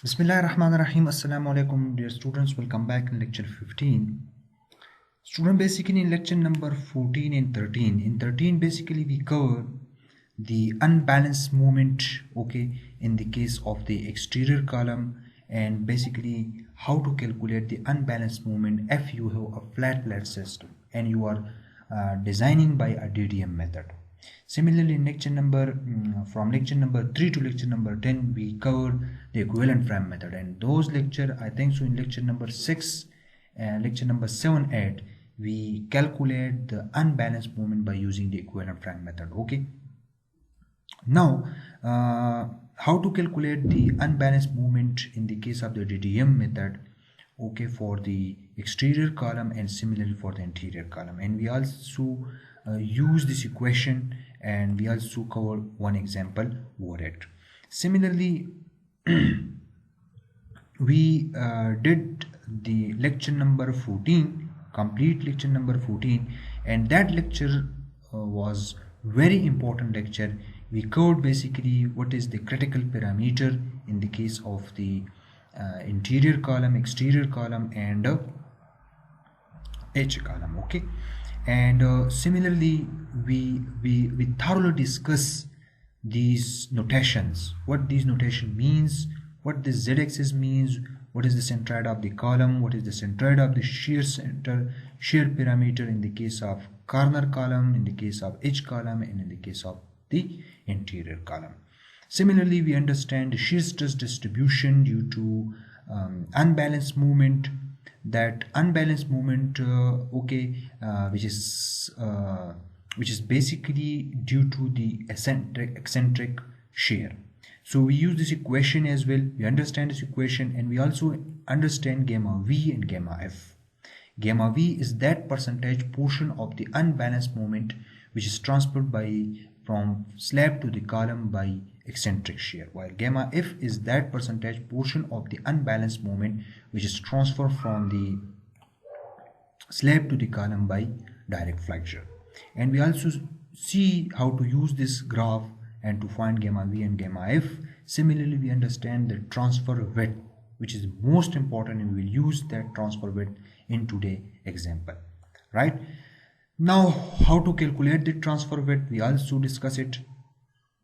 Bismillahirrahmanirrahim. Assalamu alaikum, dear students. Welcome back in lecture 15. Student, basically in lecture number 14 and 13. In 13, basically we cover the unbalanced moment, okay, in the case of the exterior column, and basically how to calculate the unbalanced moment if you have a flat system and you are designing by a DDM method. Similarly, in lecture number from lecture number 3 to lecture number 10, we covered the equivalent frame method, and those lecture, I think so, in lecture number 6 and lecture number 7, 8, we calculate the unbalanced moment by using the equivalent frame method. Okay. Now, how to calculate the unbalanced moment in the case of the DDM method, okay, for the exterior column and similarly for the interior column, and we also use this equation, and we also cover one example over it. Similarly, we did the lecture number 14, complete lecture number 14, and that lecture was very important lecture. We covered basically what is the critical parameter in the case of the interior column, exterior column, and H column. Okay. And similarly, we thoroughly discuss these notations, what these notation means, what this z-axis means, what is the centroid of the column, what is the centroid of the shear parameter in the case of corner column, in the case of H column, and in the case of the interior column. Similarly, we understand the shear stress distribution due to unbalanced movement. That unbalanced movement, which is basically due to the eccentric shear. So we use this equation as well. We understand this equation, and we also understand gamma V and gamma F. Gamma V is that percentage portion of the unbalanced moment which is transferred from slab to the column by eccentric shear, while gamma F is that percentage portion of the unbalanced moment which is transferred from the slab to the column by direct flexure. And we also see how to use this graph and to find gamma V and gamma F. Similarly, we understand the transfer width, which is most important, and we will use that transfer width in today's example. Right now, how to calculate the transfer width, we also discuss it.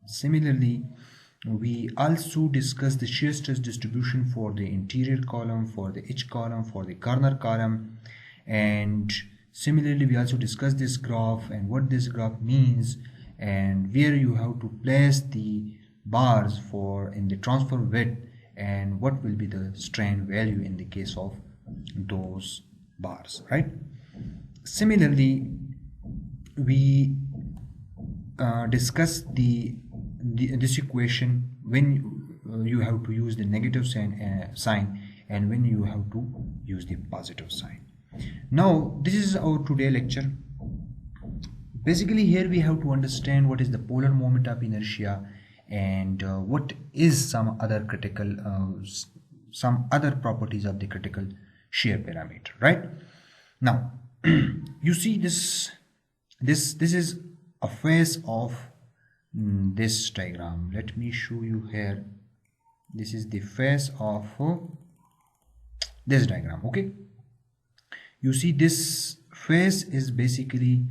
Similarly, we also discuss the shear stress distribution for the interior column, for the H column, for the corner column, and similarly we also discuss this graph and what this graph means, and where you have to place the bars for in the transfer width, and what will be the strain value in the case of those bars, right? Similarly, we discuss this equation when you have to use the negative sign and when you have to use the positive sign. Now, this is our today lecture. Basically, here we have to understand what is the polar moment of inertia, and what is some other properties of the critical shear parameter. Right now, you see this is a face of this diagram. Let me show you here. This is the face of this diagram. Okay, you see this face is basically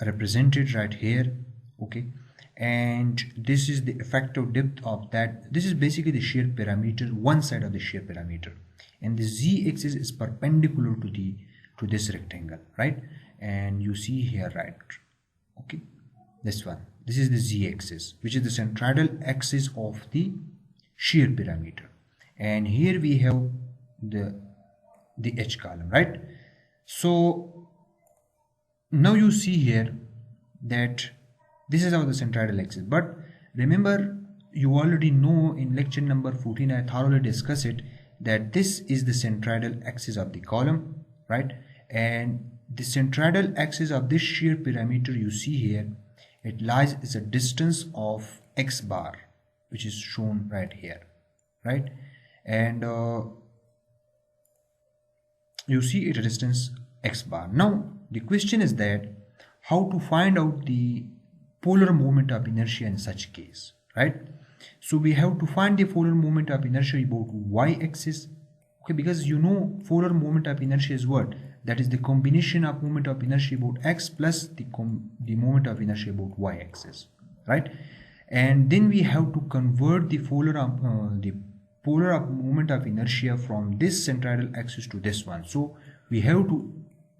represented right here. Okay, and this is the effective depth of that. This is basically the shear parameter, one side of the shear parameter, and the z-axis is perpendicular to this rectangle, right? And you see here, right? Okay, this one, this is the z-axis, which is the centroidal axis of the shear parameter, and here we have the H column, right? So now you see here that this is our the centroidal axis, but remember, you already know in lecture number 14 I thoroughly discussed it, that this is the centroidal axis of the column, right? And the centroidal axis of this shear parameter, you see here, it lies as a distance of x bar, which is shown right here, right? And you see it a distance x bar. Now the question is that how to find out the polar moment of inertia in such case, right? So we have to find the polar moment of inertia about y-axis. Okay, because you know polar moment of inertia is what? That is the combination of moment of inertia about x plus the moment of inertia about y-axis, right? And then we have to convert the polar of moment of inertia from this centroidal axis to this one. So we have to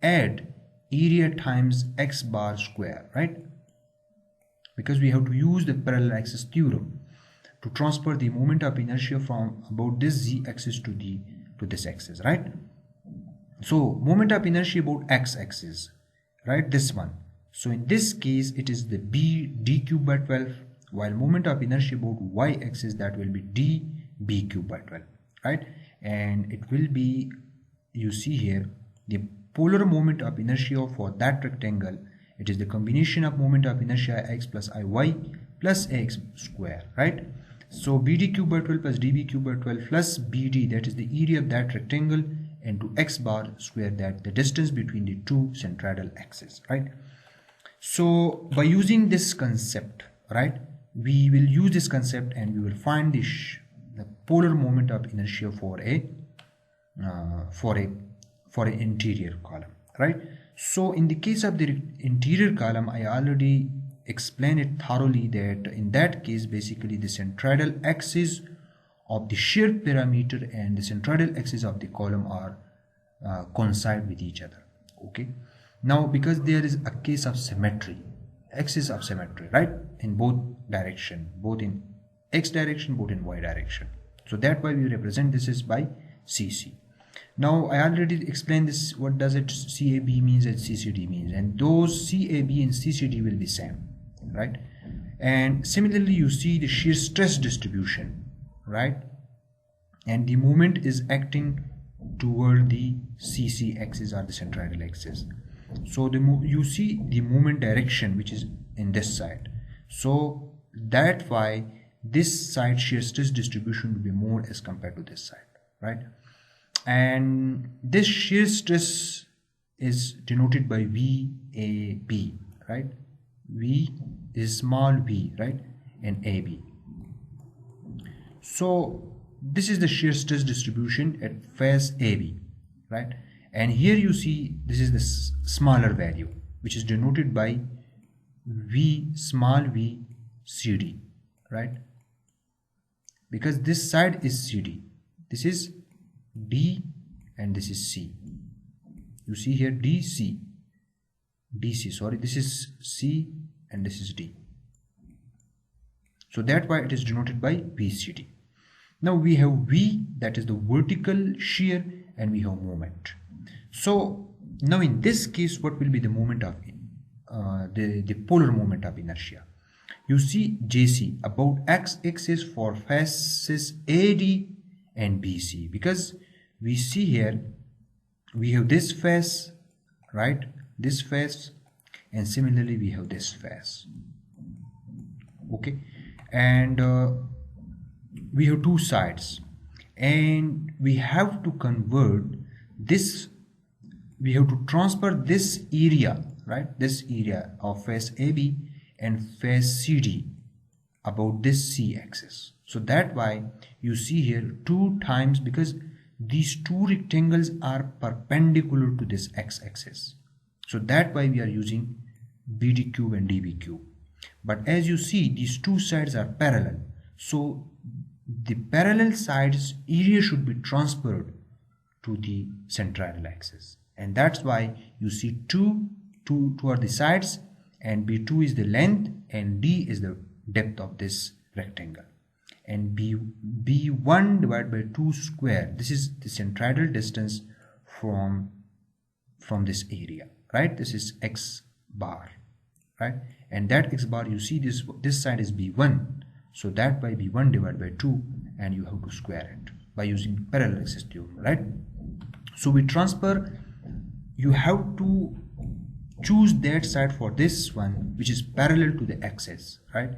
add area times x bar square, right? Because we have to use the parallel axis theorem to transfer the moment of inertia from about this z-axis to this axis, right? So moment of inertia about x-axis, right? This one. So in this case, it is the b d cube by 12, while moment of inertia about y-axis, that will be d b cube by 12, right? And it will be, you see here, the polar moment of inertia for that rectangle. It is the combination of moment of inertia x plus iy plus ax square, right? So bd cube by 12 plus db cube by 12 plus bd, that is the area of that rectangle, into x bar square, that the distance between the two centroidal axes, right? So by using this concept, right, we will use this concept and we will find the polar moment of inertia for an interior column, right? So in the case of the interior column, I already explained it thoroughly that in that case, basically the centroidal axis of the shear parameter and the centroidal axis of the column are coincide with each other. Okay, now because there is a case of symmetry, axis of symmetry, right, in both direction, both in x direction, both in y direction. So that's why we represent this is by CC. Now I already explained this, what does it CAB means and CCD means, and those CAB and CCD will be same, right? And similarly you see the shear stress distribution, right, and the moment is acting toward the CC axis or the centroidal axis. So you see the moment direction which is in this side, so that's why this side shear stress distribution will be more as compared to this side, right? And this shear stress is denoted by VAB, right? V is small v, right, and AB. So this is the shear stress distribution at face AB, right? And here you see this is the smaller value which is denoted by V small v CD, right? Because this side is CD, this is D and this is C. You see here DC, sorry, this is C and this is D. So that's why it is denoted by VCD. Now we have V, that is the vertical shear, and we have moment. So now in this case, what will be the moment of the polar moment of inertia? You see JC about x-axis for faces AD and BC, because we see here we have this face, right, this face, and similarly we have this face. Okay, and we have two sides, and we have to convert this, we have to transfer this area, right, this area of face AB and face CD about this C axis. So that's why you see here 2 times, because these two rectangles are perpendicular to this x-axis. So that's why we are using BD cube and DB cube. But as you see, these two sides are parallel. So the parallel sides area should be transferred to the centroidal axis. And that's why you see 2 toward the sides, and B2 is the length and D is the depth of this rectangle. And B1 divided by 2 square, this is the centroidal distance from this area, right? This is x bar, right? And that x bar, you see this side is B1, so that by B1 divided by 2, and you have to square it by using parallel axis theorem, right? So we transfer, you have to choose that side for this one which is parallel to the axis, right?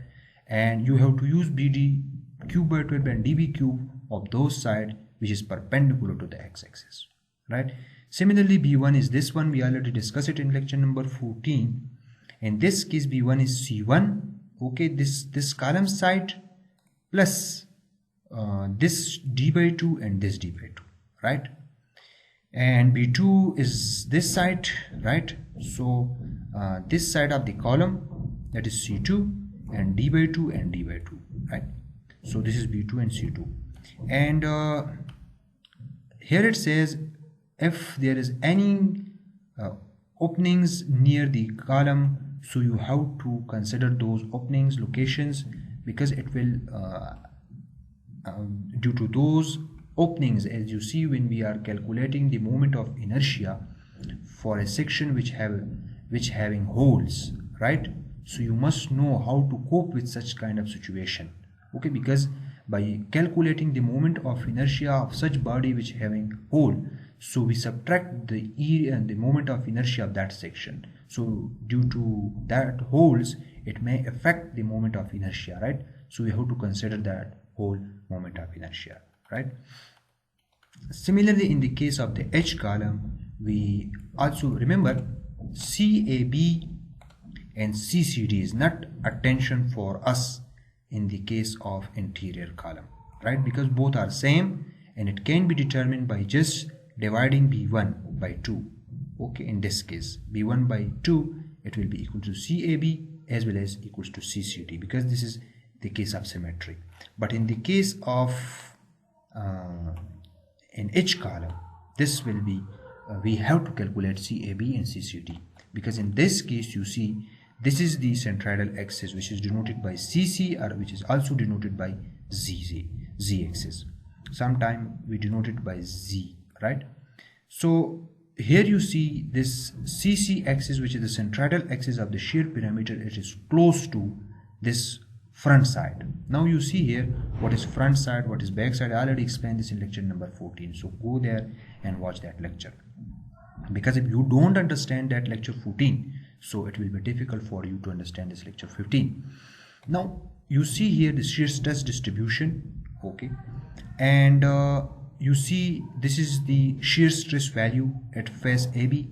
And you have to use BD cube by 12 and DB cube of those side which is perpendicular to the x-axis, right? Similarly, B1 is this one, we already discussed it in lecture number 14. In this case, B1 is C1, okay, this column side plus this d by 2 and this d by 2, right? And b2 is this side, right? So this side of the column, that is c2, and d by 2 and d by 2, right? So this is b2 and c2. And here it says if there is any openings near the column, so you have to consider those openings locations, because it will due to those openings, as you see when we are calculating the moment of inertia for a section which having holes, right? So you must know how to cope with such kind of situation, okay? Because by calculating the moment of inertia of such body which having hole, so we subtract the area and the moment of inertia of that section. So due to that holes, it may affect the moment of inertia, right? So we have to consider that whole moment of inertia, right? Similarly, in the case of the H column, we also remember CAB and CCD is not a tension for us in the case of interior column, right? Because both are same and it can be determined by just dividing B1 by 2. Okay, in this case B1 by 2, it will be equal to CAB as well as equals to CCD, because this is the case of symmetry. But in the case of in H column, this will be we have to calculate CAB and CCD, because in this case you see this is the centroidal axis which is denoted by CC, or which is also denoted by Z axis. Sometime we denote it by Z, right? So here you see this CC axis, which is the centroidal axis of the shear parameter. It is close to this front side. Now you see here what is front side, what is back side. I already explained this in lecture number 14, so go there and watch that lecture, because if you don't understand that lecture 14, so it will be difficult for you to understand this lecture 15. Now you see here the shear stress distribution, okay, and you see this is the shear stress value at face AB,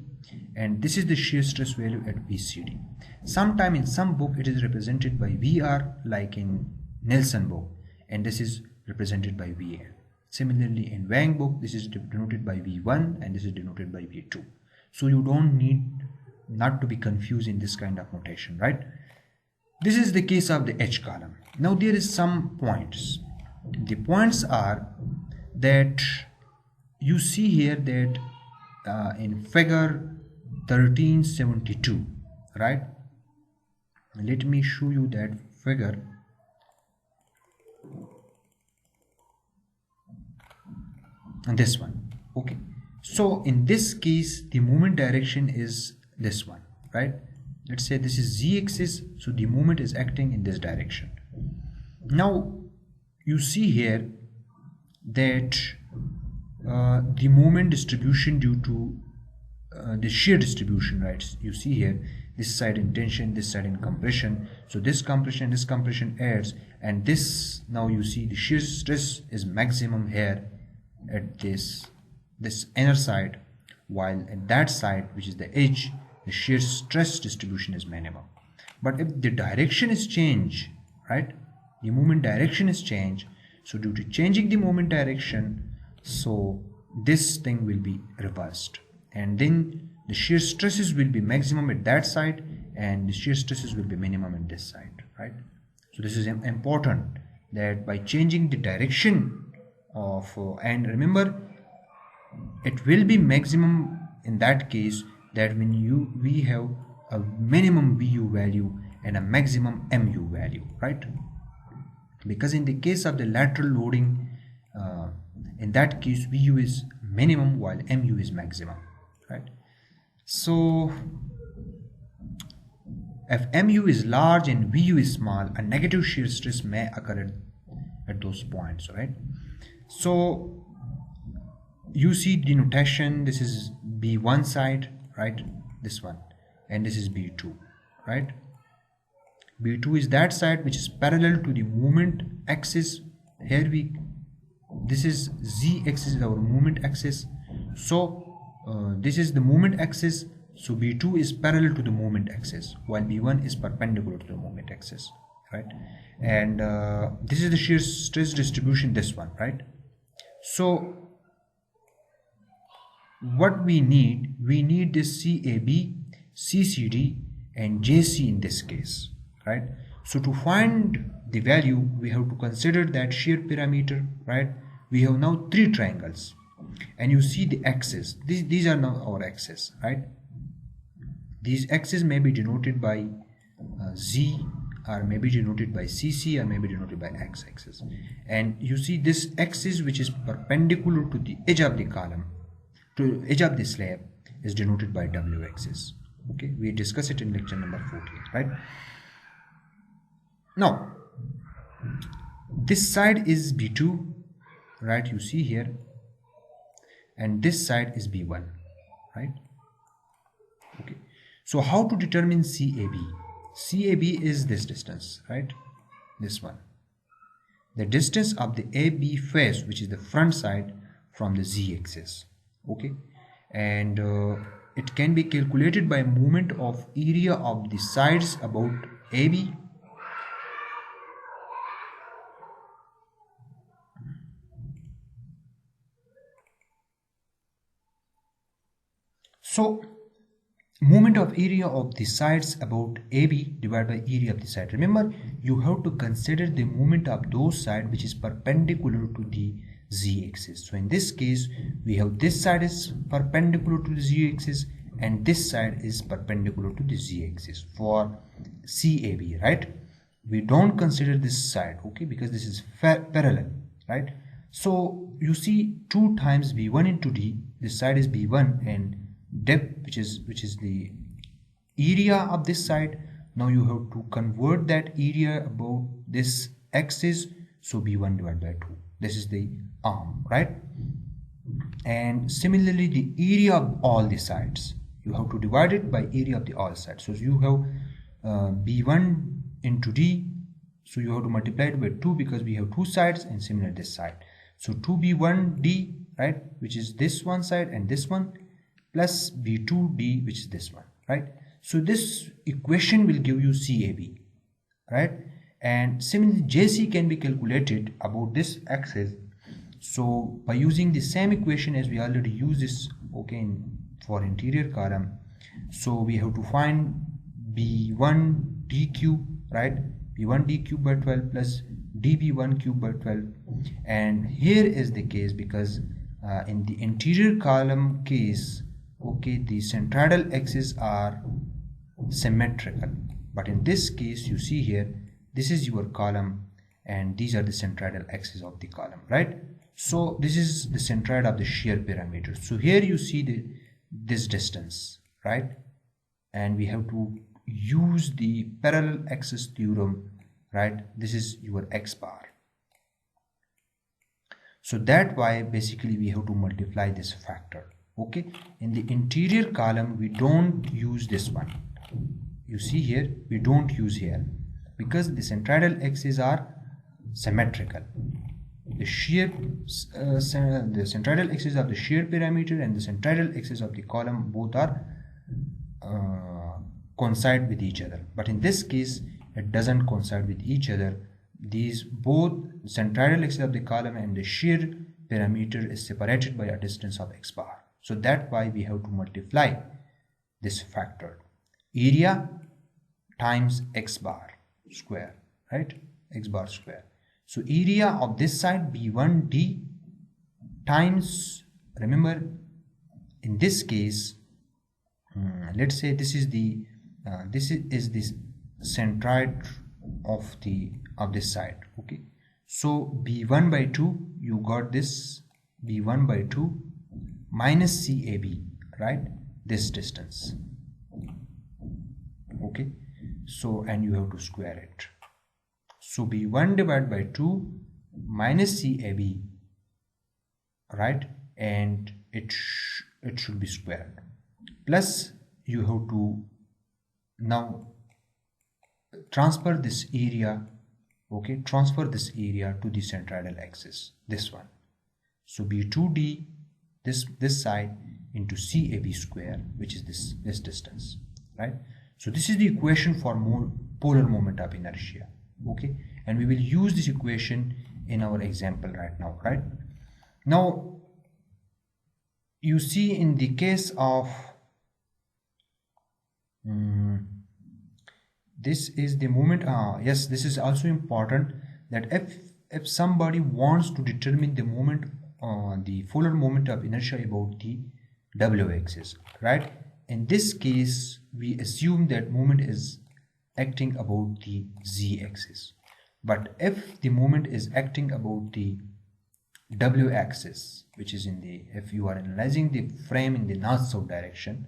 and this is the shear stress value at BCD. Sometime in some book it is represented by VR, like in Nelson book, and this is represented by VA. Similarly in Wang book, this is denoted by V1 and this is denoted by V2. So you don't need not to be confused in this kind of notation, right? This is the case of the H column. Now there is some points. The points are that you see here that in figure 1372, right? Let me show you that figure. And this one, okay. So in this case the movement direction is this one, right? Let's say this is Z axis, so the movement is acting in this direction. Now you see here that the moment distribution due to the shear distribution, right? You see here this side in tension, this side in compression. So this compression adds, and this, now you see the shear stress is maximum here at this inner side, while at that side, which is the edge, the shear stress distribution is minimum. But if the direction is changed, right, the movement direction is changed, so due to changing the movement direction, so this thing will be reversed, and then the shear stresses will be maximum at that side and the shear stresses will be minimum at this side, right? So this is important, that by changing the direction of and remember it will be maximum in that case, that when we have a minimum VU value and a maximum MU value, right? Because in the case of the lateral loading, in that case VU is minimum while MU is maximum, right? So if MU is large and VU is small, a negative shear stress may occur at those points, right? So you see the notation, this is B1 side, right, this one, and this is B2, right? B2 is that side which is parallel to the movement axis. Here this is Z axis is our movement axis, so this is the movement axis, so B2 is parallel to the movement axis while B1 is perpendicular to the movement axis, right? And this is the shear stress distribution, this one, right? So what we need this CAB, CCD and JC in this case, right? So to find the value, we have to consider that shear parameter, right? We have now three triangles, and you see the axes. These are now our axes, right? These axes may be denoted by Z, or maybe denoted by CC, or maybe denoted by X axis. And you see this axis which is perpendicular to the edge of the column, to edge of the slab, is denoted by W axis. Okay, we discuss it in lecture number 14, right? Now this side is B2, right? You see here, and this side is B1, right? Okay, so how to determine CAB? CAB is this distance, right? This one, the distance of the AB face, which is the front side, from the Z axis. Okay, and it can be calculated by movement of area of the sides about AB. So movement of area of the sides about AB divided by area of the side. Remember, you have to consider the movement of those sides which is perpendicular to the Z axis. So in this case, we have this side is perpendicular to the Z axis and this side is perpendicular to the Z axis for CAB, right? We don't consider this side, okay, because this is parallel, right? So you see 2 times B1 into D, this side is B1, and depth, which is the area of this side. Now you have to convert that area about this axis, so B1 divided by 2. This is the arm, right? And similarly, the area of all the sides, you have to divide it by area of the all sides. So you have B1 into D, so you have to multiply it by 2 because we have 2 sides, and similar this side. So 2B1D, right, which is this one side and this one, plus B2D, which is this one, right? So this equation will give you CAB, right? And similarly, JC can be calculated about this axis. So by using the same equation as we already used this, okay, for interior column, so we have to find B1 D cube, right? B1 D cube by 12 plus DB1 cube by 12. And here is the case because in the interior column case, okay, the centroidal axes are symmetrical, but in this case you see here, this is your column and these are the centroidal axes of the column, right? So this is the centroid of the shear parameter. So here you see this distance, right? And we have to use the parallel axis theorem, right? This is your X bar. So that why basically we have to multiply this factor. Okay, in the interior column we don't use this one. You see here, we don't use here because the centroidal axes are symmetrical. The shear, the centroidal axis of the shear parameter and the centroidal axis of the column both are coincide with each other. But in this case, it doesn't coincide with each other. These both centroidal axis of the column and the shear parameter is separated by a distance of X bar. So that's why we have to multiply this factor, area times X bar square, right? X bar square. So area of this side B1D times, remember in this case, let's say this is the this centroid of this side, okay? So B1 by 2, you got this B1 by 2 minus CAB, right? This distance, okay? So, and you have to square it. So B1 divided by 2 minus CAB, right? And it should be squared. Plus you have to now transfer this area, okay? Transfer this area to the centroidal axis, this one. So B2D, this side, into CAB square, which is this distance, right? So this is the equation for polar moment of inertia. okay, and we will use this equation in our example right now. Right now, you see in the case of this is the moment. Yes, this is also important, that if somebody wants to determine the moment, the polar moment of inertia about the w-axis, right? In this case, we assume that moment is acting about the z-axis. But if the moment is acting about the w-axis, which is in the, if you are analyzing the frame in the north-south direction,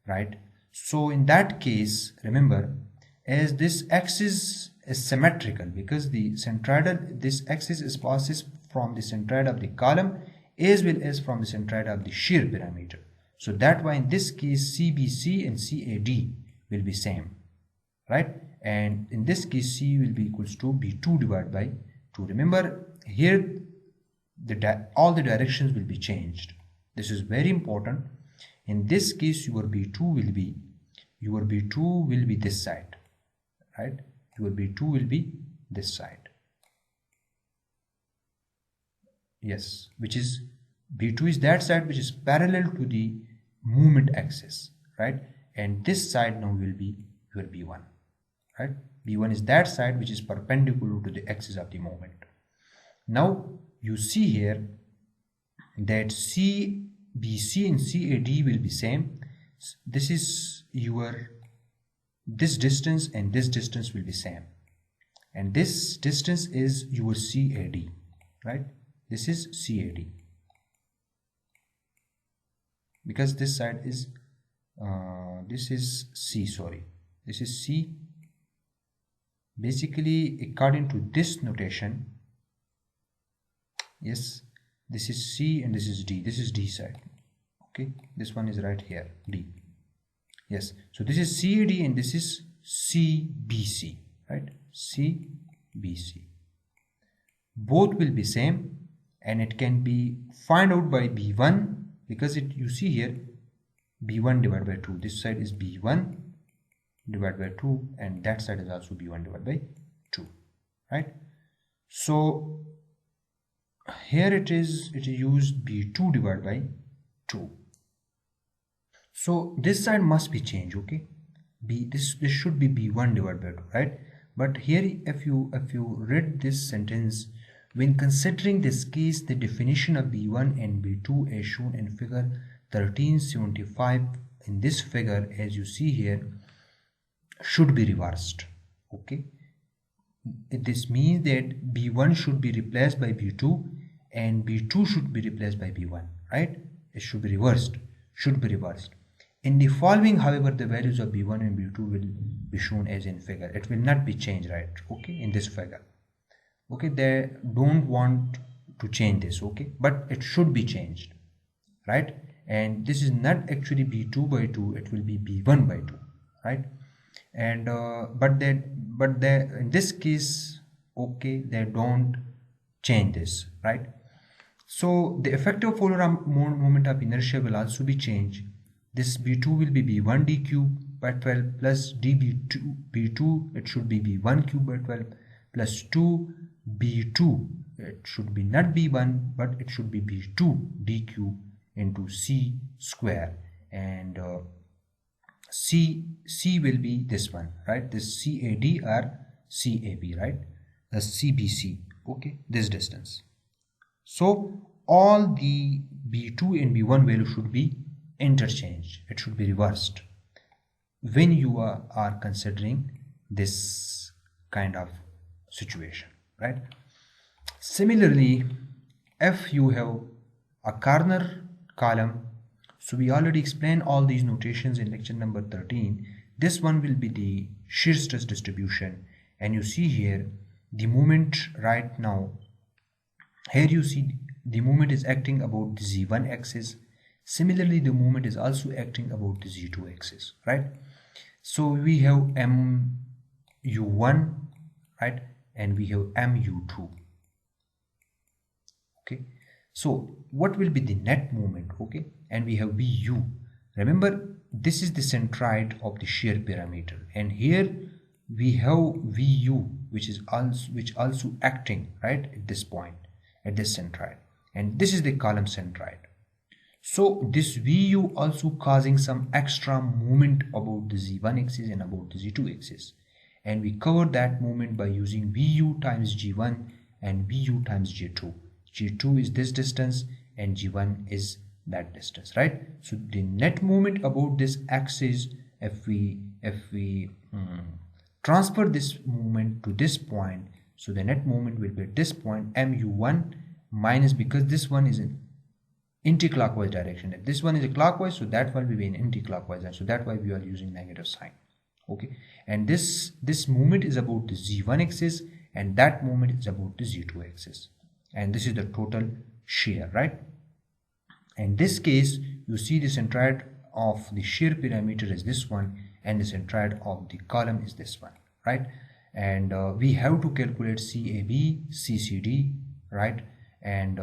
right? So in that case, remember, as this axis is symmetrical, because the centroid, this axis is passes from the centroid of the column as well as from the centroid of the shear parameter. So that why in this case CBC and CAD will be same, right? And in this case C will be equals to B2 divided by 2. Remember here all the directions will be changed. This is very important. In this case your B2 will be this side, right? Your B2 will be this side. Yes, which is B2 is that side which is parallel to the movement axis, right? And this side now will be your B1, right? B1 is that side which is perpendicular to the axis of the movement. Now you see here that CBC and CAD will be same. This is your, this distance and this distance will be same, and this distance is your CAD, right? This is CAD, because this side is this is C, sorry, this is C. Basically according to this notation, yes, this is C and this is D. This is D side, okay, this one is right here, D. Yes, so this is CAD and this is CBC, right? CBC. Both will be same, and it can be find out by B1, because it, you see here, B1 divided by 2. This side is B1 divided by 2, and that side is also B1 divided by 2, right? So here it is used B2 divided by 2. So this side must be changed, okay? This should be B1 divided by 2, right? But here if you read this sentence, when considering this case, the definition of B1 and B2 as shown in figure 1375 in this figure, as you see here, should be reversed, okay? This means that B1 should be replaced by B2 and B2 should be replaced by B1, right? It should be reversed, In the following, however, the values of B1 and B2 will be shown as in figure. It will not be changed, right? Okay, in this figure. Okay, they don't want to change this, okay? But it should be changed, right? And this is not actually B2 by 2, it will be B1 by 2, right? And but in this case, okay, they don't change this, right? So the effective polar moment of inertia will also be changed. This B2 will be B1 d cube by 12 plus B2, it should be B1 cube by 12 plus 2 B2, it should be not B1 but it should be B2 d cube into C square, and C will be this one, right? This CAD or CAB, right? The CBC, okay, this distance. So all the B2 and B1 value should be interchanged, it should be reversed when you are considering this kind of situation, right? Similarly, if you have a corner column, so we already explained all these notations in lecture number 13. This one will be the shear stress distribution, and you see here the moment right now. Here you see the moment is acting about the Z1 axis. Similarly, the moment is also acting about the Z2 axis, right? So we have MU1, right? And we have MU2. Okay. So what will be the net moment? Okay. And we have BU. Remember, this is the centroid of the shear parameter. And here we have VU, which also acting right at this point, at this centroid, and this is the column centroid. So this VU also causing some extra movement about the Z1 axis and about the Z2 axis, and we cover that movement by using VU times G1 and VU times G2. G2 is this distance and G1 is that distance, right? So the net movement about this axis, if we transfer this movement to this point, so the net movement will be at this point mu1 minus, because this one is in anti-clockwise direction, if this one is a clockwise, so that one will be in anti-clockwise, and so that's why we are using negative sign. Okay, and this movement is about the Z1 axis and that movement is about the Z2 axis, and this is the total shear, right? In this case, you see the centroid of the shear parameter is this one and the centroid of the column is this one, right? And we have to calculate CAB, CCD, right? And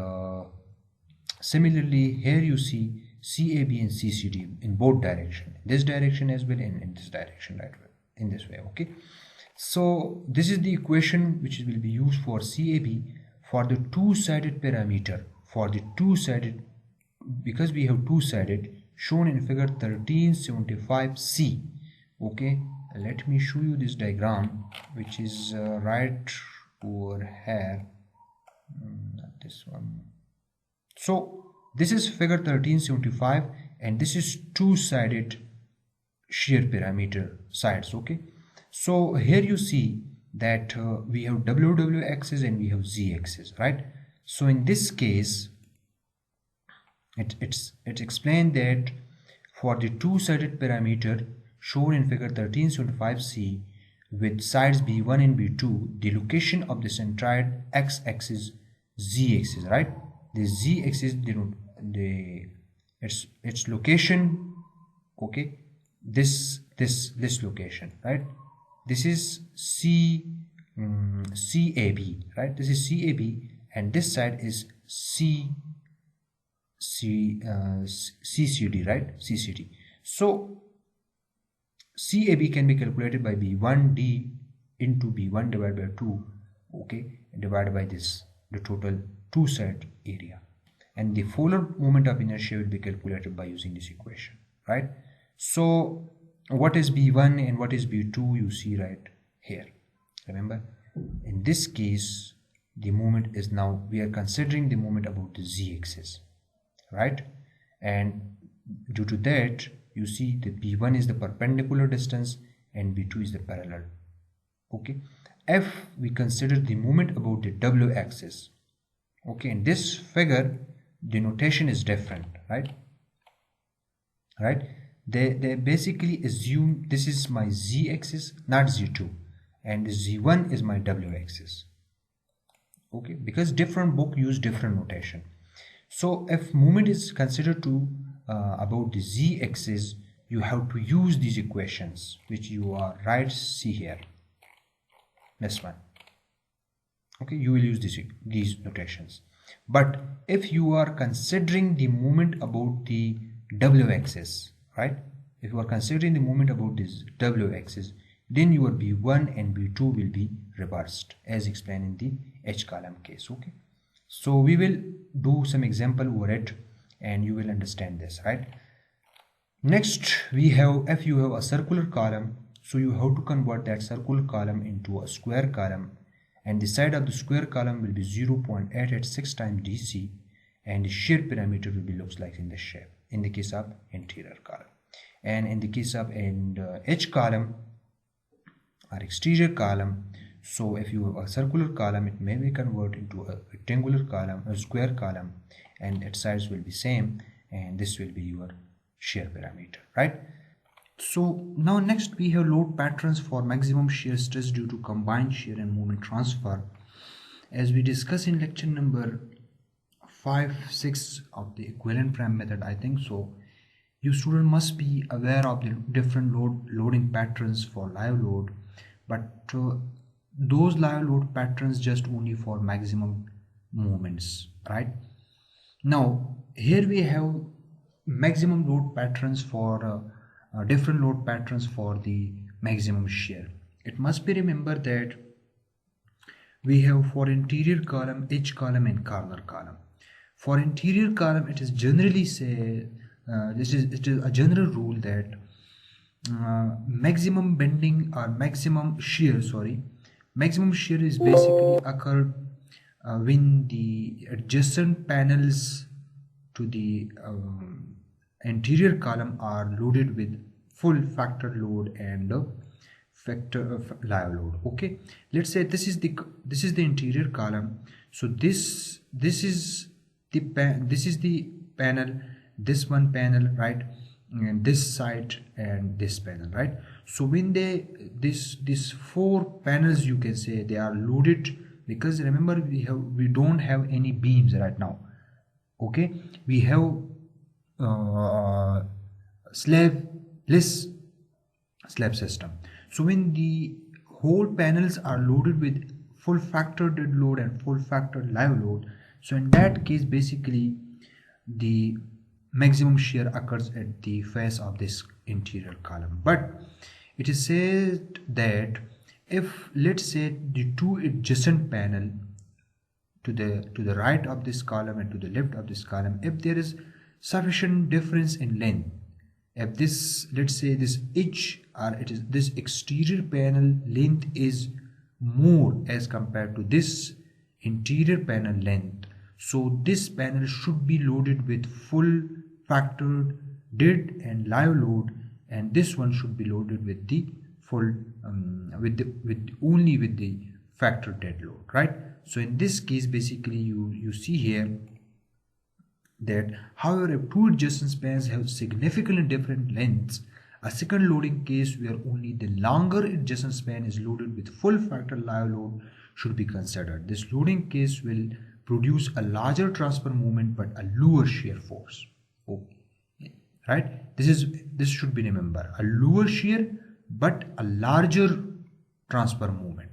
similarly here you see CAB and CCD in both direction, this direction as well and in this direction, right? In this way. Okay, so this is the equation which will be used for CAB for the two-sided parameter, for the two-sided, because we have two-sided shown in figure 1375C. Okay, let me show you this diagram which is right over here, not this one. So this is figure 1375 and this is two-sided shear parameter sides. Okay, so here you see that we have WW axis and we have Z axis, right? So in this case it's explained that for the two-sided parameter shown in figure 1375C with sides B1 and B2, the location of the centroid x-axis, z-axis, right? The z-axis denote its location. Okay, this location, right? This is CAB, right? This is CAB and this side is CCD, right? CCD. So CAB can be calculated by B1D into B1 divided by 2, okay, divided by this, the total two-side area, and the forward moment of inertia will be calculated by using this equation, right? So what is B1 and what is B2 you see right here. Remember, in this case the moment is, now we are considering the moment about the z-axis, right? And due to that you see the B1 is the perpendicular distance and B2 is the parallel. Okay, if we consider the moment about the W axis, okay, in this figure the notation is different, right? They basically assume this is my Z axis, not Z2, and Z1 is my W axis. Okay, because different book use different notation. So if moment is considered to about the Z axis, you have to use these equations which you are see here, this one. Okay, you will use these notations. But if you are considering the moment about the W axis, right? If you are considering the moment about this W axis, then your B1 and B2 will be reversed as explained in the H column case. Okay, so we will do some example over it and you will understand this, right? Next we have, if you have a circular column, so you have to convert that circular column into a square column, and the side of the square columm will be 0.886 times DC, and the shear parameter will be looks like in this shape in the case of interior column. And in the case of H column or exterior column, so if you have a circular column, it may be converted into a rectangular column, a square column, and its sides will be same, and this will be your shear parameter, right? So now next we have load patterns for maximum shear stress due to combined shear and moment transfer. As we discussed in lecture number 5-6 of the equivalent frame method, I think so, you student must be aware of the different loading patterns for live load, but those live load patterns just only for maximum moments, right? Now here we have maximum load patterns for different load patterns for the maximum shear. it must be remembered that we have for interior column, edge column and corner column. For interior column, it is generally say it is a general rule that maximum bending or maximum shear is basically occurred when the adjacent panels to the anterior column are loaded with full factor load and factor of live load. Okay, let's say this is the interior column. So this is the panel, this one panel, right, and this side and this panel, right? So when these four panels, you can say, they are loaded, because remember we don't have any beams right now. Okay, we have slabless slab system. So when the whole panels are loaded with full factor dead load and full factor live load, so in that case basically the maximum shear occurs at the face of this interior column. But it is said that if, let's say, the two adjacent panel to the right of this column and to the left of this column, if there is sufficient difference in length, if this, let's say, this edge or it is this exterior panel length is more as compared to this interior panel length, so this panel should be loaded with full factored dead and live load, and this one should be loaded with the full only with the factored dead load, right? So in this case basically you see here that however if two adjacent spans have significantly different lengths, a second loading case where only the longer adjacent span is loaded with full factor live load should be considered. This loading case will produce a larger transfer moment but a lower shear force. Okay, right? This should be remembered. A lower shear but a larger transfer moment,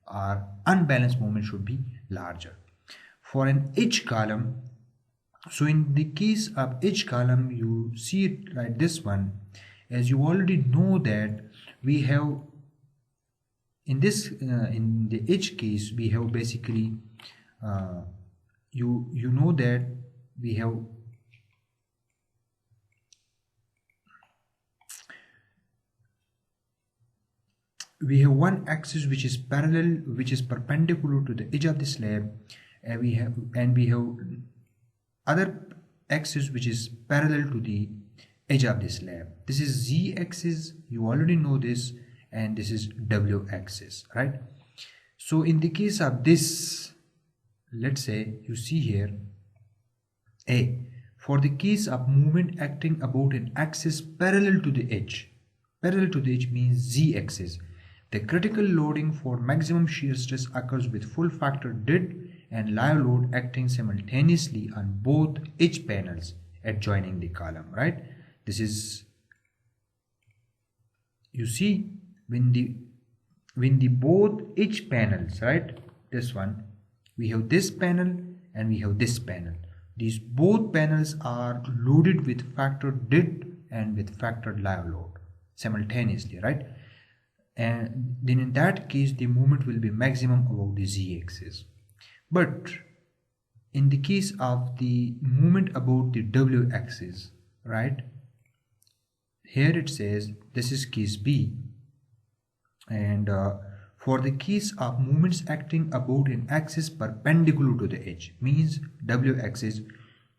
or unbalanced moment should be larger. For an edge column, so in the case of edge column, you see it right, this one, as you already know that we have in this in the edge case we have basically you know that we have one axis which is parallel, which is perpendicular to the edge of the slab, and we have other axis which is parallel to the edge of the slab. This is Z axis, you already know this, and this is W axis, right? So in the case of this, let's say you see here A, for the case of movement acting about an axis parallel to the edge means Z axis, the critical loading for maximum shear stress occurs with full factor dead and live load acting simultaneously on both edge panels adjoining the column, right? This is, you see, when the both edge panels, right, this one, we have this panel and we have this panel, these both panels are loaded with factor dead and with factored live load simultaneously, right? And then in that case the movement will be maximum about the Z axis. But in the case of the movement about the W axis, right, here it says this is case B, and for the case of movements acting about an axis perpendicular to the edge means W axis,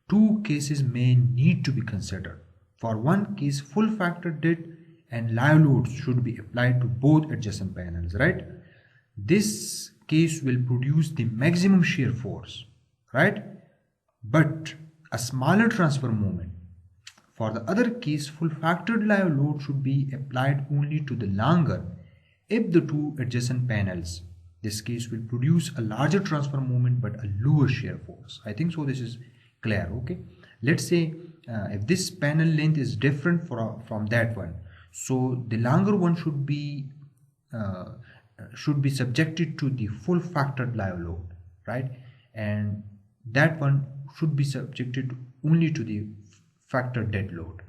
two cases may need to be considered. For one case, full factor dead and live loads should be applied to both adjacent panels, right? This case will produce the maximum shear force, right, but a smaller transfer moment. For the other case, full factored live load should be applied only to the longer if the two adjacent panels. This case will produce a larger transfer moment but a lower shear force. I think so this is clear. Okay, let's say if this panel length is different from that one, so the longer one should be subjected to the full factored live load, right, and that one should be subjected only to the factor dead load.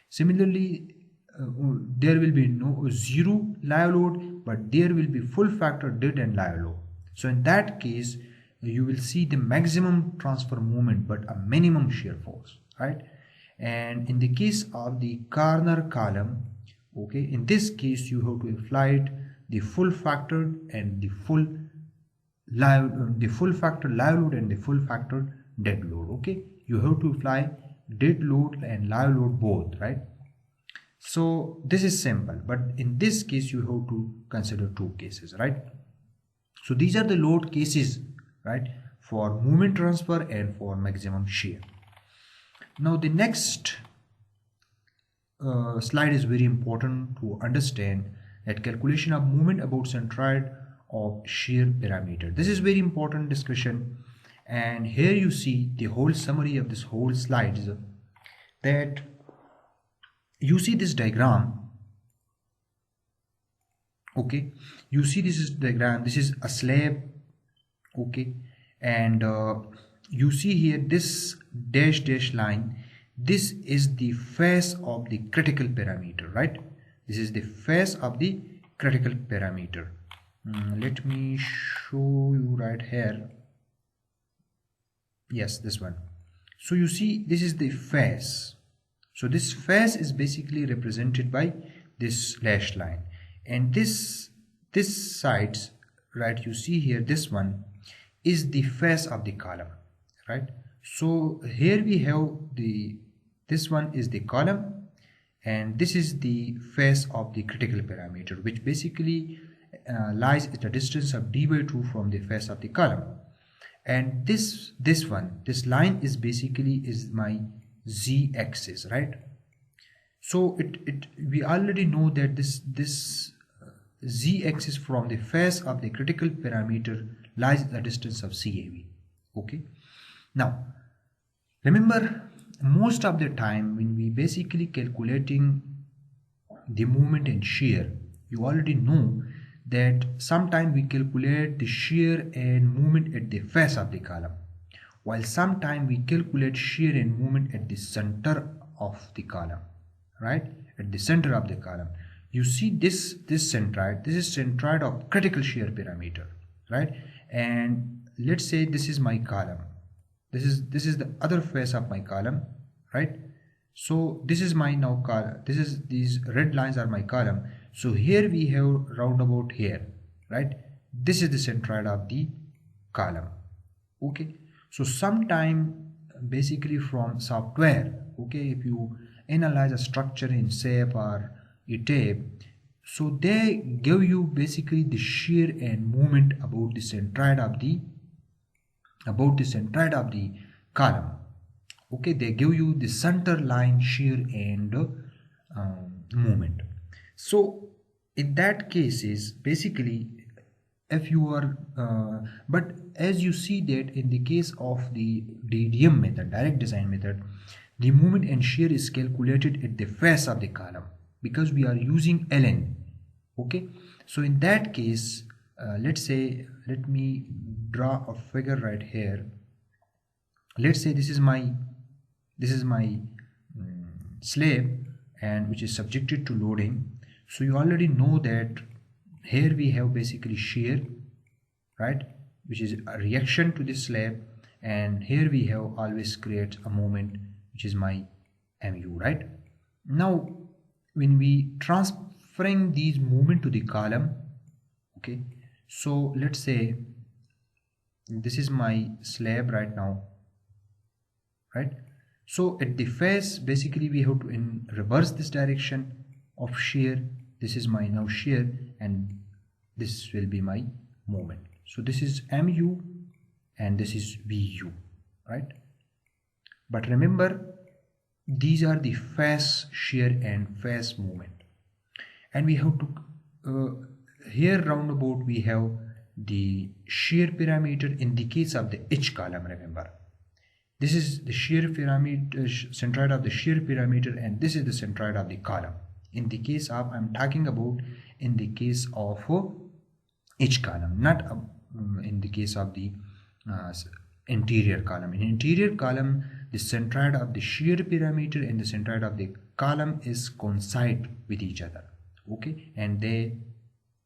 Similarly, there will be no zero live load but there will be full factor dead and live load. So in that case, you will see the maximum transfer moment but a minimum shear force, right? And in the case of the corner column, okay, in this case you have to apply the full factor and the full factor live load and the full factor dead load. Okay, you have to apply dead load and live load both, right? So this is simple, but in this case you have to consider two cases, right? So these are the load cases, right, for moment transfer and for maximum shear. Now the next slide is very important to understand, that calculation of moment about centroid of shear parameter. This is very important discussion, and here you see the whole summary of this whole slide is that you see this diagram. Okay, you see this is diagram, this is a slab, okay, and you see here this dash line, this is the face of the critical parameter, right? This is the face of the critical parameter. Let me show you right here. Yes, this one. So you see this is the face. So this face is basically represented by this dashed line, and this sides, right, you see here this one is the face of the column, right? So here we have this one is the column, and this is the face of the critical parameter, which basically lies at a distance of d/2 from the face of the column. And this line is basically is my z-axis, right? So we already know that this z-axis from the face of the critical parameter lies at a distance of CAV. Okay, now remember, most of the time when we basically calculating the moment and shear, you already know that sometime we calculate the shear and moment at the face of the column, while sometime we calculate shear and moment at the center of the column, right? At the center of the column, you see this centroid, this is centroid of critical shear parameter, right? And let's say this is my column, this is the other face of my column, right? So this is my now column, these red lines are my column. So here we have roundabout here, right? This is the centroid of the column. Okay, so sometime basically from software, okay, if you analyze a structure in SAP or ETAP, so they give you basically the shear and moment about the centroid of the column. Okay, they give you the center line shear and moment. So in that case is basically, if you are but as you see that in the case of the DDM method, direct design method, the moment and shear is calculated at the face of the column because we are using ln. Okay, so in that case, let's say, let me draw a figure right here. Let's say this is my slab, and which is subjected to loading. So you already know that here we have basically shear, right, which is a reaction to this slab, and here we have always creates a moment, which is my mu, right? Now when we transferring these moment to the column, okay, so let's say this is my slab right now, right? So at the face, basically we have to in reverse this direction of shear. This is my now shear, and this will be my moment. So this is mu and this is vu, right? But remember, these are the face shear and face moment, and we have to here roundabout we have the shear parameter in the case of the H column. Remember, this is the shear parameter, centroid of the shear parameter, and this is the centroid of the column. In the case of, I'm talking about in the case of H column, not in the case of the interior column. In interior column, the centroid of the shear parameter and the centroid of the column is coincide with each other. Okay, and they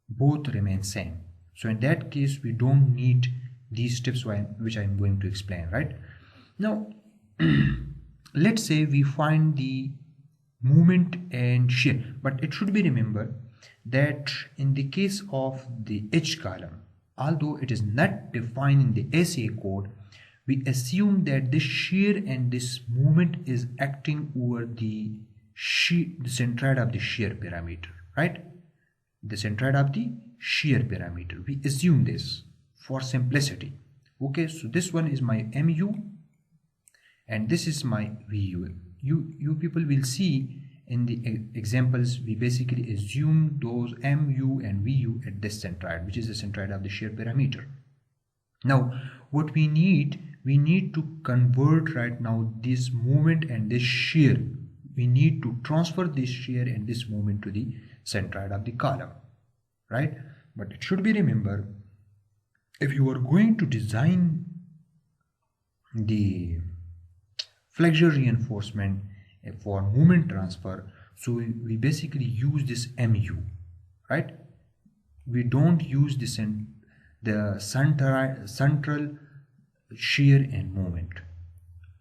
both remain same. So in that case we don't need these steps which I'm going to explain, right? Now let's say we find the moment and shear, but it should be remembered that in the case of the H column, although it is not defined in the ACI code, we assume that this shear and this moment is acting over the centroid of the shear parameter, right? The centroid of the shear parameter. We assume this for simplicity. Okay, so this one is my mu and this is my vu. You people will see in the examples we basically assume those mu and vu at this centroid, which is the centroid of the shear parameter. Now what we need to convert right now this moment and this shear. We need to transfer this shear and this moment to the centroid of the column, right? But it should be remembered, if you are going to design the flexure reinforcement for moment transfer, so we basically use this mu, right? We don't use this in the central shear and moment,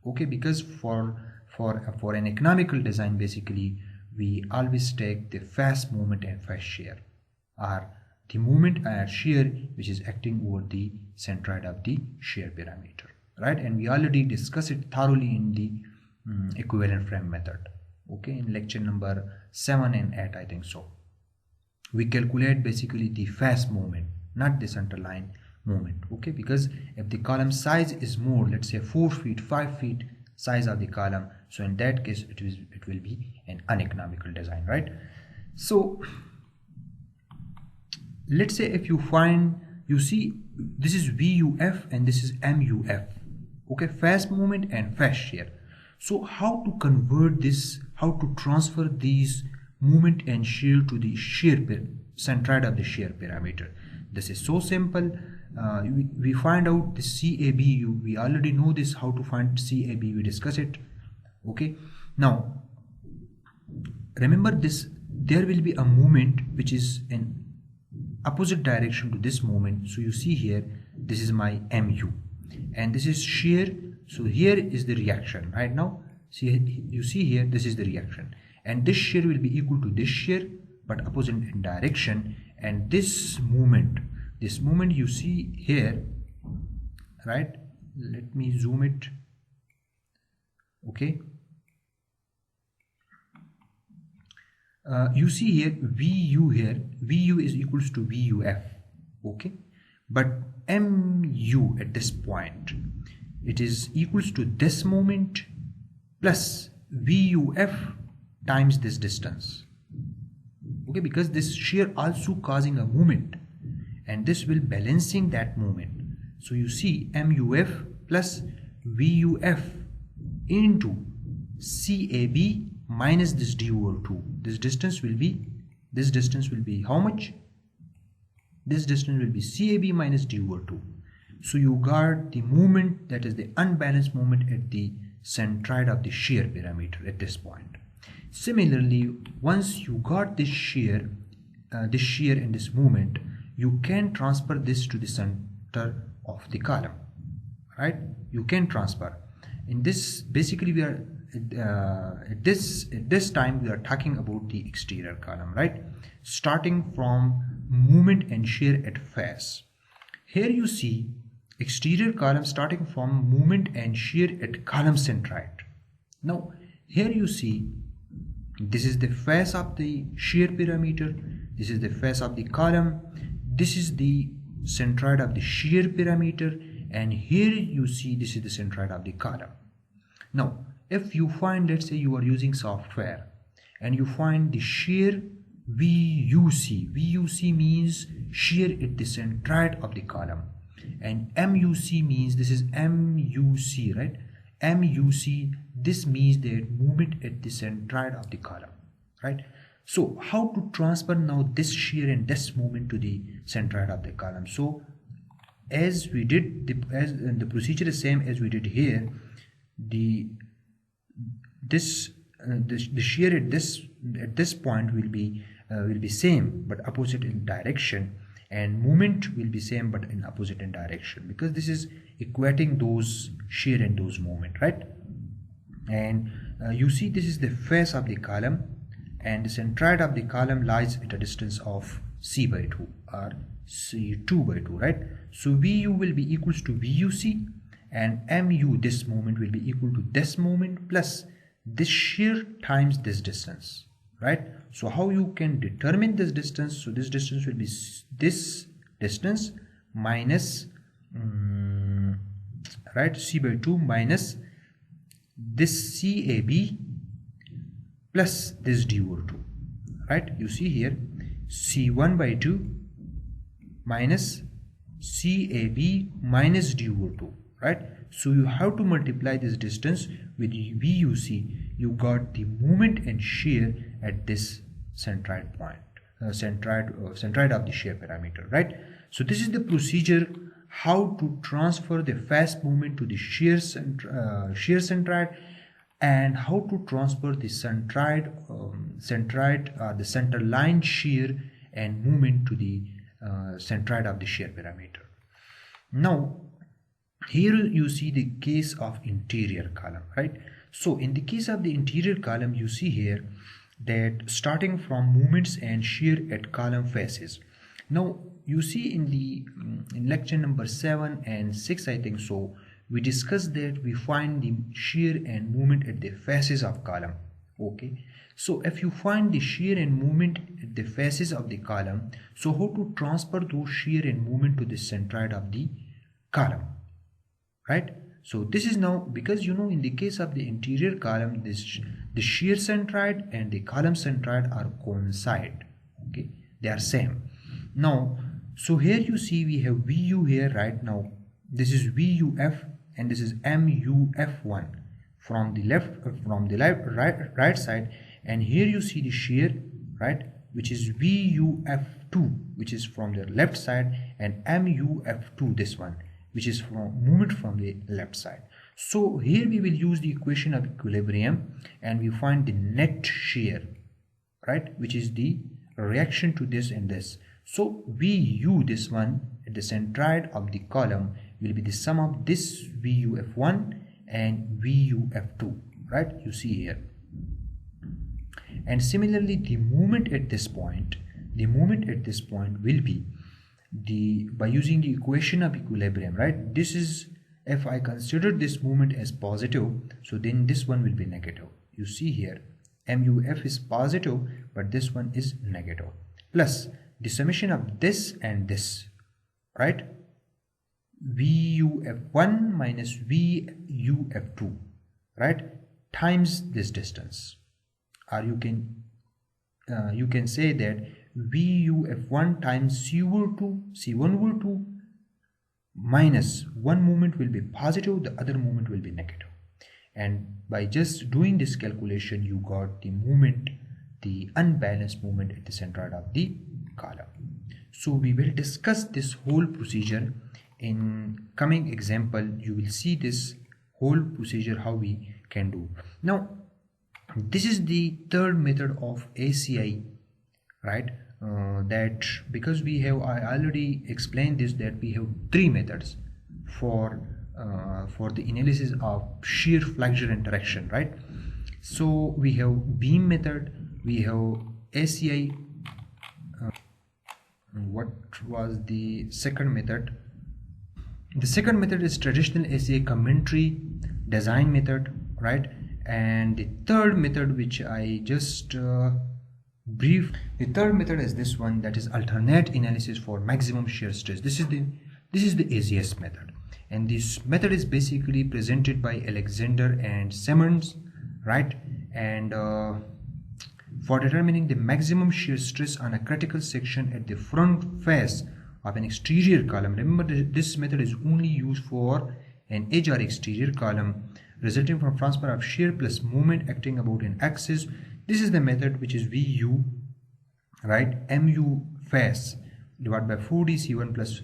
okay? Because for an economical design, basically we always take the fast moment and fast shear, or the moment and shear which is acting over the centroid of the shear parameter, right? And we already discussed it thoroughly in the equivalent frame method, okay, in lecture number 7 and 8, I think so. We calculate basically the fast moment, not the center line moment, okay? Because if the column size is more, let's say 4 feet, 5 feet size of the column, so in that case it will be an uneconomical design, right? So let's say if you find, you see this is VUF and this is MUF, okay, fast moment and fast shear. So how to convert this, how to transfer these moment and shear to the shear centroid of the shear parameter? This is so simple. We find out the CAB. We already know this, how to find CAB. We discuss it, okay? Now remember this, there will be a moment which is in opposite direction to this moment. So you see here, this is my mu and this is shear. So here is the reaction right now. See, you see here, this is the reaction, and this shear will be equal to this shear but opposite in direction. And this moment you see here, right? Let me zoom it, okay? You see here VU, here VU is equals to VUF, okay? But MU at this point, it is equals to this moment plus VUF times this distance, okay? Because this shear also causing a moment and this will balancing that moment. So you see MUF plus VUF into CAB minus this d over 2. This distance will be how much? This distance will be CAB minus d over 2. So you got the moment, that is the unbalanced moment at the centroid of the shear parameter at this point. Similarly, once you got this shear and this moment, you can transfer this to the center of the column, right? You can transfer. In this, basically we are at this time we are talking about the exterior column, right? Starting from moment and shear at face. Here you see exterior column starting from moment and shear at column centroid. Now here you see this is the face of the shear parameter, this is the face of the column, this is the centroid of the shear parameter, and here you see this is the centroid of the column. Now if you find, let's say you are using software and you find the shear VUC means shear at the centroid of the column, and MUC means this is MUC, right? MUC, this means that movement at the centroid of the column, right? So how to transfer now this shear and this moment to the centroid of the column? So as we did, the procedure is same as we did here. The shear at this point will be will be same but opposite in direction, and moment will be same but in opposite in direction, because this is equating those shear and those moment, right? And you see this is the face of the column, and the centroid of the column lies at a distance of c by 2 or c2 by 2, right? So vu will be equals to vuc, and mu, this moment, will be equal to this moment plus this shear times this distance, right? So how you can determine this distance? So this distance will be this distance minus right, c by 2 minus this CAB plus this d over 2, right? You see here c1 by 2 minus CAB minus d over 2, right? So you have to multiply this distance with VUC. You got the moment and shear at this centroid point, centroid of the shear parameter, right? So this is the procedure how to transfer the fast movement to the shear centroid, and how to transfer the centroid, the center line shear and movement to the centroid of the shear parameter. Now here you see the case of interior column, right? So in the case of the interior column, you see here that starting from movements and shear at column faces. Now you see in the in lecture number 7 and 6, I think so, we discussed that we find the shear and movement at the faces of column. Okay, so if you find the shear and movement at the faces of the column, so how to transfer those shear and movement to the centroid of the column, right? So this is now, because you know in the case of the interior column, the shear centroid and the column centroid are coincide. Okay, they are same. Now so here you see we have VU here right now. This is VUF and this is MUF1 from the right side, and here you see the shear, right, which is VUF2, which is from the left side, and MUF2, this one, which is from movement from the left side. So here we will use the equation of equilibrium and we find the net shear, right, which is the reaction to this and this. So VU, this one at the centroid of the column, will be the sum of this VUF1 and VUF2, right? You see here. And similarly, the moment at this point, will be by using the equation of equilibrium, right? This is, if I consider this moment as positive, so then this one will be negative. You see here MUF is positive, but this one is negative, plus the summation of this and this, right? VUF1 minus VUF2, right, times this distance, or you can say that VUF1 times C1 over 2 minus one moment will be positive, the other moment will be negative. And by just doing this calculation, you got the moment, the unbalanced moment at the centroid of the column. So we will discuss this whole procedure in coming example. You will see this whole procedure how we can do. Now this is the third method of ACI, right? That because we have, I already explained this, that we have three methods for the analysis of shear flexure interaction, right? So we have beam method, we have ACI, what was the second method? The second method is traditional ACI commentary design method, right? And the third method, which I just briefed, the third method is this one, that is alternate analysis for maximum shear stress. This is the ACS method, and this method is basically presented by Alexander and Simmons, right? And for determining the maximum shear stress on a critical section at the front face of an exterior column. Remember, this method is only used for an edge or exterior column resulting from transfer of shear plus moment acting about an axis. This is the method which is VU, right, MU face divided by 4D C1 plus.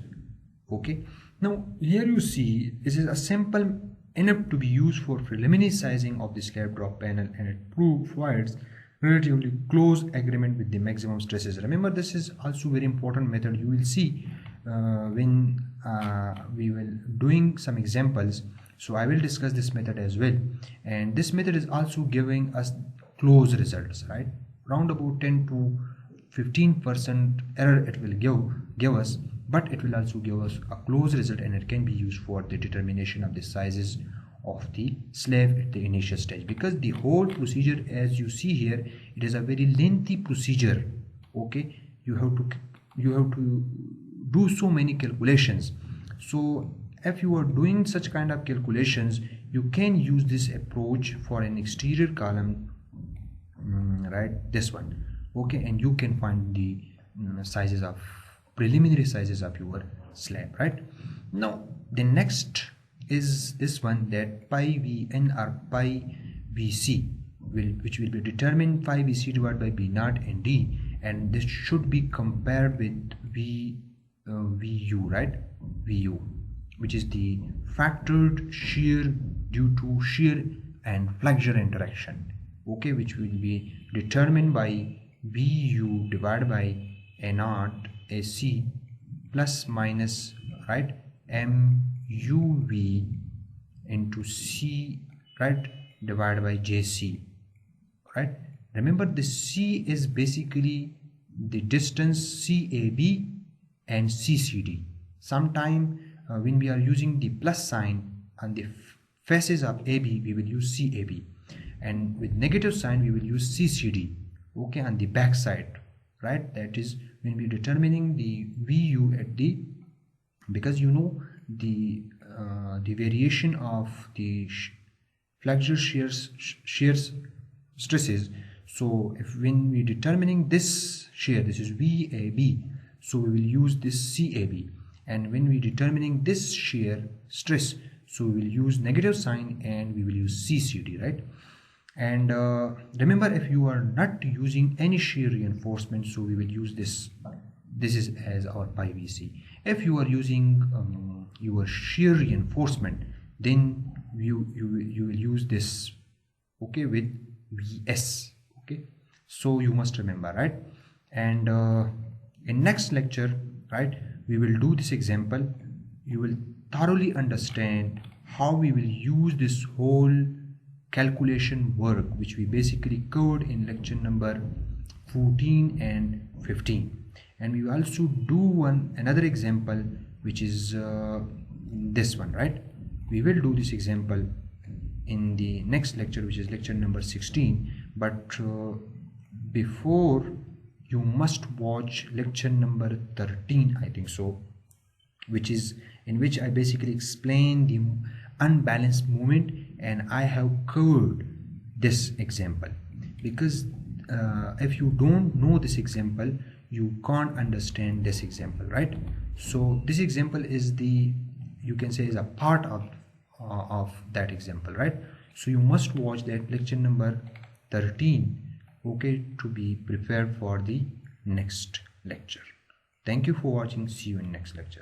Okay, now here you see this is a simple enough to be used for preliminary sizing of the slab drop panel, and it provides relatively close agreement with the maximum stresses. Remember, this is also very important method. You will see when we will doing some examples, so I will discuss this method as well. And this method is also giving us close results, right? Round about 10 to 15% error it will give us, but it will also give us a close result, and it can be used for the determination of the sizes of the slab at the initial stage. Because the whole procedure, as you see here, it is a very lengthy procedure. Okay, you have to do so many calculations. So if you are doing such kind of calculations, you can use this approach for an exterior column, right, this one. Okay, and you can find the sizes of preliminary sizes of your slab, right? Now the next is this one, that pi vn or pi vc which will be determined pi vc divided by b naught and d, and this should be compared with vu, right? Vu, which is the factored shear due to shear and flexure interaction, okay, which will be determined by vu divided by a naught ac plus minus, right, muv into c, right, divided by jc, right? Remember, the c is basically the distance cab and ccd. Sometime when we are using the plus sign on the faces of ab, we will use cab, and with negative sign we will use ccd, okay, on the back side, right? That is when we are determining the vu at the, because you know the variation of the flexure shears stresses. So if when we determining this shear, this is VAB, so we will use this CAB, and when we determining this shear stress, so we will use negative sign and we will use CCD, right? And remember, if you are not using any shear reinforcement, so we will use this is as our pi VC. If you are using your shear reinforcement, then you will use this, okay, with VS, okay. So you must remember, right? And in next lecture, right, we will do this example. You will thoroughly understand how we will use this whole calculation work, which we basically covered in lecture number 14 and 15. And we will also do another example, which is this one, right? We will do this example in the next lecture, which is lecture number 16. But before, you must watch lecture number 13, I think so, which is in which I basically explain the unbalanced moment, and I have covered this example. Because if you don't know this example, you can't understand this example, right? So this example is the, you can say, is a part of that example, right? So you must watch that lecture number 13, okay, to be prepared for the next lecture. Thank you for watching. See you in next lecture.